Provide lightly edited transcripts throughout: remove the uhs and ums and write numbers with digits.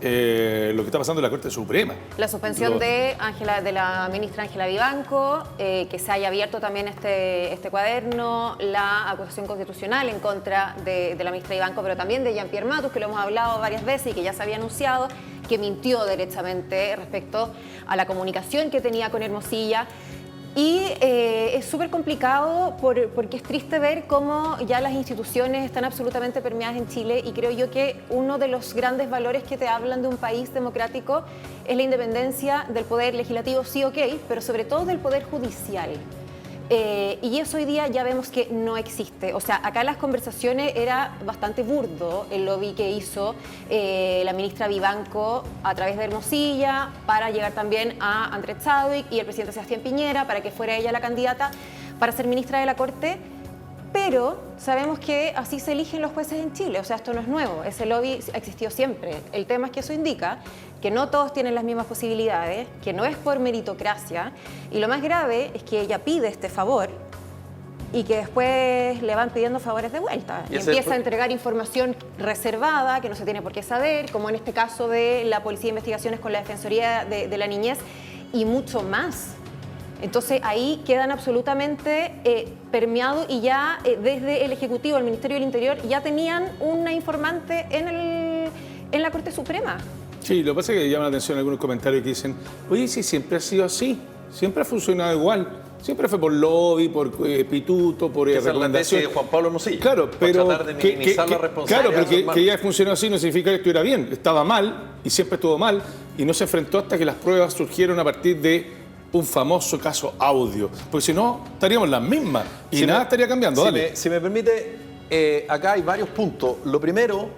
lo que está pasando en la Corte Suprema. La suspensión de la ministra Ángela Vivanco, que se haya abierto también este cuaderno, la acusación constitucional en contra de la ministra Vivanco, pero también de Jean-Pierre Matus, que lo hemos hablado varias veces y que ya se había anunciado, que mintió derechamente respecto a la comunicación que tenía con Hermosilla. Y es súper complicado porque es triste ver cómo ya las instituciones están absolutamente permeadas en Chile, y creo yo que uno de los grandes valores que te hablan de un país democrático es la independencia del poder legislativo, sí, ok, pero sobre todo del poder judicial. Y eso hoy día ya vemos que no existe. O sea, acá las conversaciones era bastante burdo el lobby que hizo la ministra Vivanco a través de Hermosilla para llegar también a Andrés Chadwick y el presidente Sebastián Piñera para que fuera ella la candidata para ser ministra de la Corte. Pero sabemos que así se eligen los jueces en Chile, o sea, esto no es nuevo, ese lobby ha existido siempre. El tema es que eso indica que no todos tienen las mismas posibilidades, que no es por meritocracia, y lo más grave es que ella pide este favor y que después le van pidiendo favores de vuelta y empieza a entregar información reservada que no se tiene por qué saber, como en este caso de la Policía de Investigaciones con la Defensoría de la Niñez y mucho más. Entonces ahí quedan absolutamente permeados y ya desde el Ejecutivo, el Ministerio del Interior, ya tenían una informante en la Corte Suprema. Sí, lo que pasa es que llama la atención algunos comentarios que dicen, oye, sí, siempre ha sido así, siempre ha funcionado igual, siempre fue por lobby, por pituto, por recomendación. Es la tesis de Juan Pablo Hermosilla. Claro, pero tratar de minimizar la responsabilidad. Claro, pero que haya funcionado así no significa que estuviera bien, estaba mal y siempre estuvo mal y no se enfrentó hasta que las pruebas surgieron a partir de un famoso caso audio, porque si no estaríamos las mismas y nada estaría cambiando. Si me permite, acá hay varios puntos. Lo primero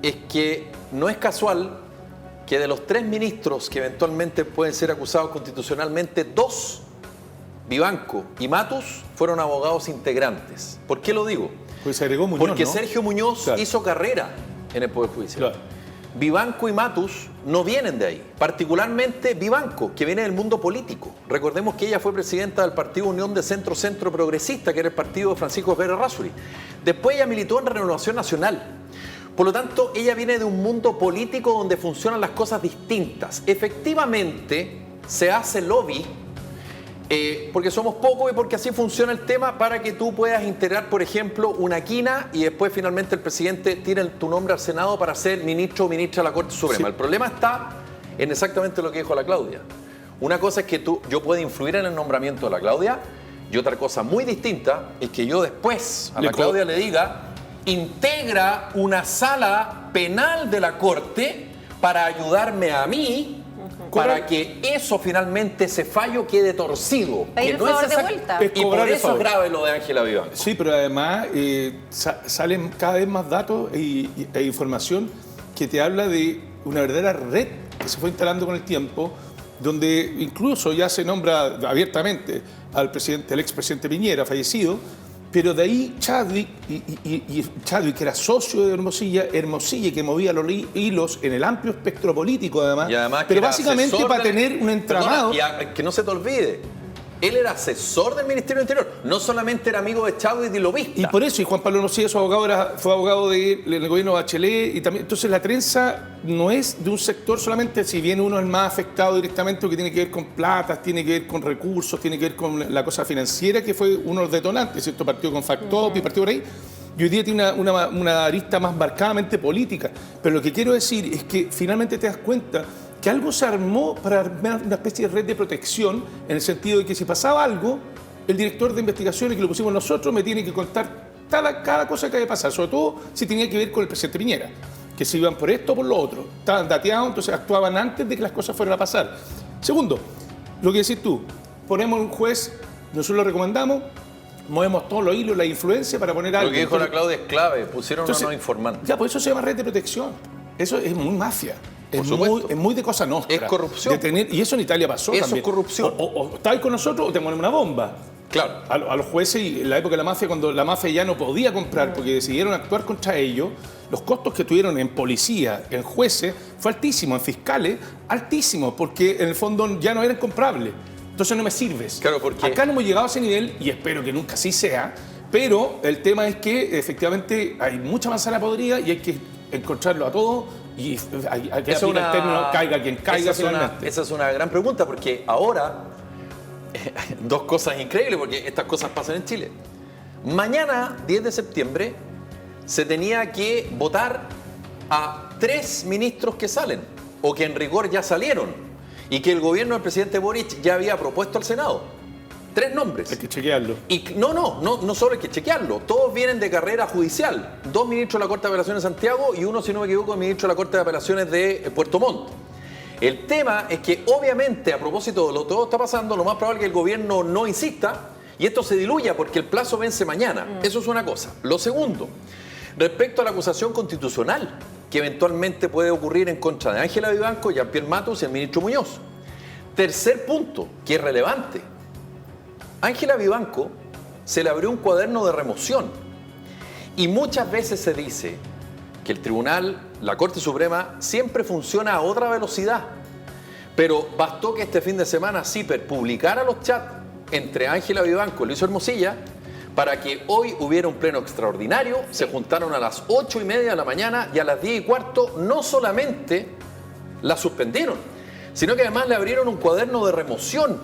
es que no es casual que de los 3 ministros que eventualmente pueden ser acusados constitucionalmente, 2, Vivanco y Matus, fueron abogados integrantes. ¿Por qué lo digo? Pues se agregó Muñoz, porque ¿no? Sergio Muñoz hizo carrera en el Poder Judicial. Claro. Vivanco y Matus no vienen de ahí, particularmente Vivanco, que viene del mundo político. Recordemos que ella fue presidenta del Partido Unión de Centro Progresista, que era el partido de Francisco Javier Errázuriz. Después ella militó en Renovación Nacional. Por lo tanto, ella viene de un mundo político donde funcionan las cosas distintas. Efectivamente, se hace lobby porque somos pocos y porque así funciona el tema para que tú puedas integrar, por ejemplo, una quina y después finalmente el presidente tire tu nombre al Senado para ser ministro o ministra de la Corte Suprema. Sí. El problema está en exactamente lo que dijo la Claudia. Una cosa es que yo pueda influir en el nombramiento de la Claudia y otra cosa muy distinta es que yo después a la Claudia le diga integra una sala penal de la Corte para ayudarme a mí para que eso finalmente, ese fallo quede torcido. Que no es de vuelta. Y por eso es grave lo de Ángela Vivanco. Sí, pero además salen cada vez más datos e información que te habla de una verdadera red que se fue instalando con el tiempo, donde incluso ya se nombra abiertamente al expresidente Piñera, fallecido, pero de ahí Chadwick, y Chadwick, que era socio de Hermosilla que movía los hilos en el amplio espectro político además pero básicamente para tener un entramado. Perdona, y que no se te olvide, él era asesor del Ministerio del Interior, no solamente era amigo de Chadwick y lobista. Y por eso, y Juan Pablo Hermosilla, su abogado, fue abogado del gobierno de Bachelet, y también, entonces la trenza no es de un sector solamente, si bien uno es el más afectado directamente, porque tiene que ver con platas, tiene que ver con recursos, tiene que ver con la cosa financiera, que fue uno de los detonantes, ¿cierto? Partido con Factop y partido por ahí, y hoy día tiene una arista más marcadamente política. Pero lo que quiero decir es que finalmente te das cuenta que algo se armó para armar una especie de red de protección, en el sentido de que si pasaba algo, el director de investigaciones, que lo pusimos nosotros, me tiene que contar cada cosa que haya pasado, sobre todo si tenía que ver con el presidente Piñera, que se iban por esto o por lo otro. Estaban dateados, entonces actuaban antes de que las cosas fueran a pasar. Segundo, lo que decís tú, ponemos un juez, nosotros lo recomendamos, movemos todos los hilos, la influencia para poner algo. Lo que dijo la Claudia es clave, pusieron una no informante. Ya, pues eso se llama red de protección. Eso es muy mafia. Es muy de cosa nostra. Es corrupción. Y eso en Italia pasó eso también. Es corrupción. O estáis con nosotros o te ponen una bomba. Claro. A los jueces, y en la época de la mafia, cuando la mafia ya no podía comprar porque decidieron actuar contra ellos, los costos que tuvieron en policía, en jueces, fue altísimo, en fiscales, altísimo, porque en el fondo ya no eran comprables. Entonces no me sirves. Claro, porque acá no hemos llegado a ese nivel y espero que nunca así sea, pero el tema es que efectivamente hay mucha manzana podrida y hay que encontrarlo a todos y hay que aplicar el término caiga quien caiga finalmente. Esa es una gran pregunta, porque ahora, dos cosas increíbles, porque estas cosas pasan en Chile. Mañana, 10 de septiembre, se tenía que votar a 3 ministros que salen, o que en rigor ya salieron, y que el gobierno del presidente Boric ya había propuesto al Senado. 3 nombres. Hay que chequearlo. Y no solo hay que chequearlo, todos vienen de carrera judicial. 2 ministros de la Corte de Apelaciones de Santiago y uno, si no me equivoco, ministro de la Corte de Apelaciones de Puerto Montt. El tema es que, obviamente, a propósito de lo que todo está pasando, lo más probable es que el gobierno no insista y esto se diluya porque el plazo vence mañana. Eso es una cosa. Lo segundo, respecto a la acusación constitucional que eventualmente puede ocurrir en contra de Ángela Vivanco, Jean-Pierre Matus y el ministro Muñoz. Tercer punto, que es relevante. Ángela Vivanco se le abrió un cuaderno de remoción y muchas veces se dice que el tribunal, la Corte Suprema, siempre funciona a otra velocidad. Pero bastó que este fin de semana CIPER publicara los chats entre Ángela Vivanco y Luis Hermosilla para que hoy hubiera un pleno extraordinario. Se juntaron a las 8:30 de la mañana y a las 10:15 no solamente la suspendieron, sino que además le abrieron un cuaderno de remoción.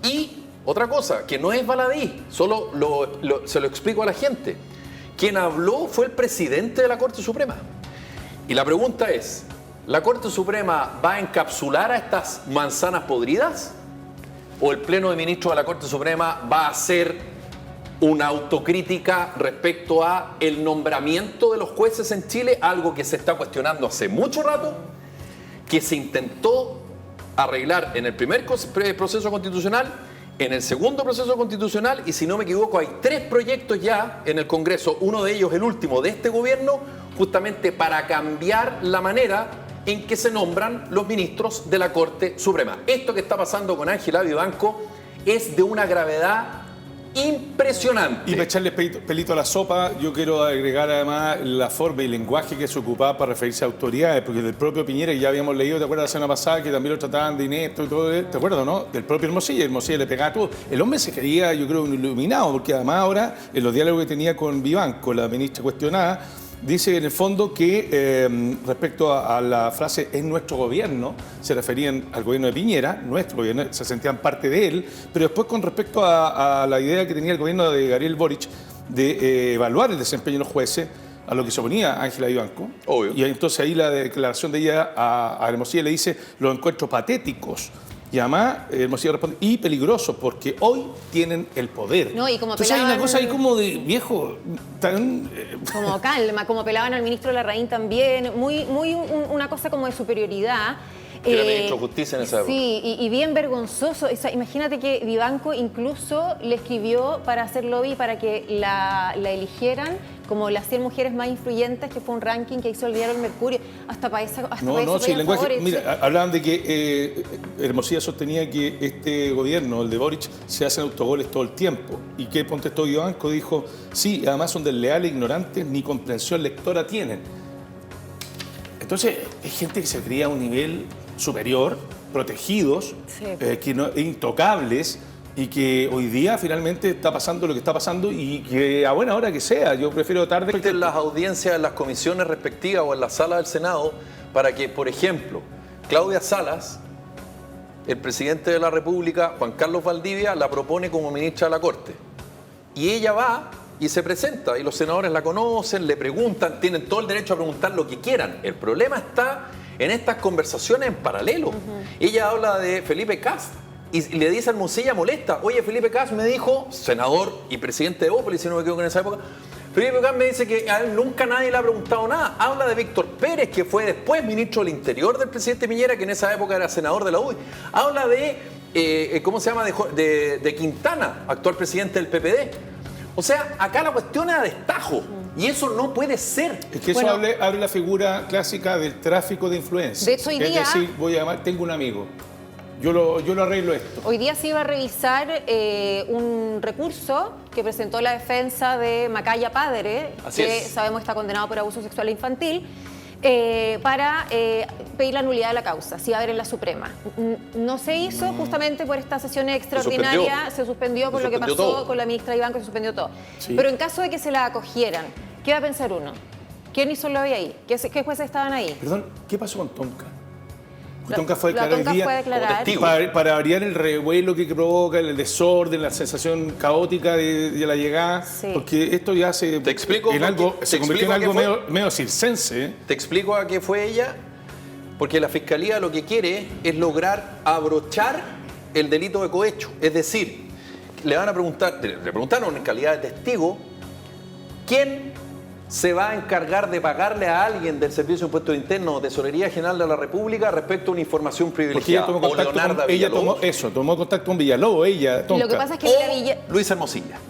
Y otra cosa, que no es baladí, solo se lo explico a la gente. Quien habló fue el presidente de la Corte Suprema. Y la pregunta es, ¿la Corte Suprema va a encapsular a estas manzanas podridas? ¿O el Pleno de Ministros de la Corte Suprema va a hacer una autocrítica respecto a el nombramiento de los jueces en Chile? Algo que se está cuestionando hace mucho rato, que se intentó arreglar en el primer proceso constitucional, en el segundo proceso constitucional, y si no me equivoco hay 3 proyectos ya en el Congreso, uno de ellos el último de este gobierno, justamente para cambiar la manera en que se nombran los ministros de la Corte Suprema. Esto que está pasando con Ángela Vivanco es de una gravedad impresionante. Y para echarle pelito a la sopa, yo quiero agregar además la forma y el lenguaje que se ocupaba para referirse a autoridades, porque del propio Piñera, que ya habíamos leído, ¿te acuerdas la semana pasada, que también lo trataban de inepto y todo? ¿Te acuerdas, no? Del propio Hermosilla le pegaba todo. El hombre se quería, yo creo, un iluminado, porque además ahora, en los diálogos que tenía con Vivanco, la ministra cuestionada, dice en el fondo que respecto a la frase "es nuestro gobierno", se referían al gobierno de Piñera, nuestro gobierno, se sentían parte de él, pero después con respecto a la idea que tenía el gobierno de Gabriel Boric de evaluar el desempeño de los jueces, a lo que se oponía Ángela Vivanco. Obvio. Y entonces ahí la declaración de ella a Hermosilla le dice: los encuentro patéticos. Y además, Hermosilla responde: y peligrosos, porque hoy tienen el poder. No, y como entonces hay una cosa ahí como de viejo, tan... Como calma, como pelaban al ministro Larraín también, una cosa como de superioridad. Que era ministro de Justicia en esa época. Sí, y bien vergonzoso. O sea, imagínate que Vivanco incluso le escribió para hacer lobby para que la eligieran como las 100 mujeres más influyentes, que fue un ranking que hizo el diario El Mercurio. Hasta para eso. Sí, el lenguaje. Mira, hablaban de que Hermosilla sostenía que este gobierno, el de Boric, se hacen autogoles todo el tiempo. ¿Y qué contestó Vivanco? Dijo: sí, además son desleales, ignorantes, ni comprensión lectora tienen. Entonces, hay gente que se cría a un nivel superior, protegidos, sí, intocables, y que hoy día finalmente está pasando lo que está pasando, y que a buena hora que sea. Yo prefiero tarde. En las audiencias, en las comisiones respectivas o en la sala del Senado, para que, por ejemplo, Claudia Salas, el presidente de la República, Juan Carlos Valdivia, la propone como ministra de la Corte. Y ella va y se presenta, y los senadores la conocen, le preguntan, tienen todo el derecho a preguntar lo que quieran. El problema está en estas conversaciones en paralelo. Ella habla de Felipe Kast y le dice a Hermosilla, molesta: oye, Felipe Kast me dijo, senador y presidente de Opel, si no me equivoco en esa época, Felipe Kast me dice que a él nunca nadie le ha preguntado nada. Habla de Víctor Pérez, que fue después ministro del Interior del presidente Piñera, que en esa época era senador de la UDI. Habla de, ¿cómo se llama?, de Quintana, actual presidente del PPD. O sea, acá la cuestión es a destajo. Y eso no puede ser. Es que eso abre la figura clásica del tráfico de influencia. De hecho, hoy día... Es decir, voy a llamar, tengo un amigo, yo lo arreglo esto. Hoy día se iba a revisar un recurso que presentó la defensa de Macaya Padre, sabemos está condenado por abuso sexual infantil, para pedir la nulidad de la causa, si va a haber en la Suprema. No se hizo justamente por esta sesión extraordinaria, se suspendió por lo que pasó todo con la ministra Vivanco, se suspendió todo. Sí. Pero en caso de que se la acogieran, ¿qué va a pensar uno? ¿Quién hizo el lobby ahí? ¿Qué jueces estaban ahí? Perdón, ¿qué pasó con Tonka? Tonka fue a La declarar Tonka hoy día fue a declarar. como testigo. para variar el revuelo que provoca, el desorden, la sensación caótica de la llegada, Sí. porque esto ya se, Te explico en algo, te se convirtió en explico algo qué fue. medio circense. ¿eh? Te explico a qué fue ella, porque la Fiscalía lo que quiere es lograr abrochar el delito de cohecho. Es decir, le van a preguntar, le preguntaron en calidad de testigo, ¿quién se va a encargar de pagarle a alguien del Servicio de Impuestos Internos o Tesorería General de la República respecto a una información Porque ella privilegiada? tomó O contacto Leonarda con, ella Villalobos, tomó contacto con Villalobos, ella, Tonka. Lo que pasa es que o Villa- Luis Hermosilla. Ya.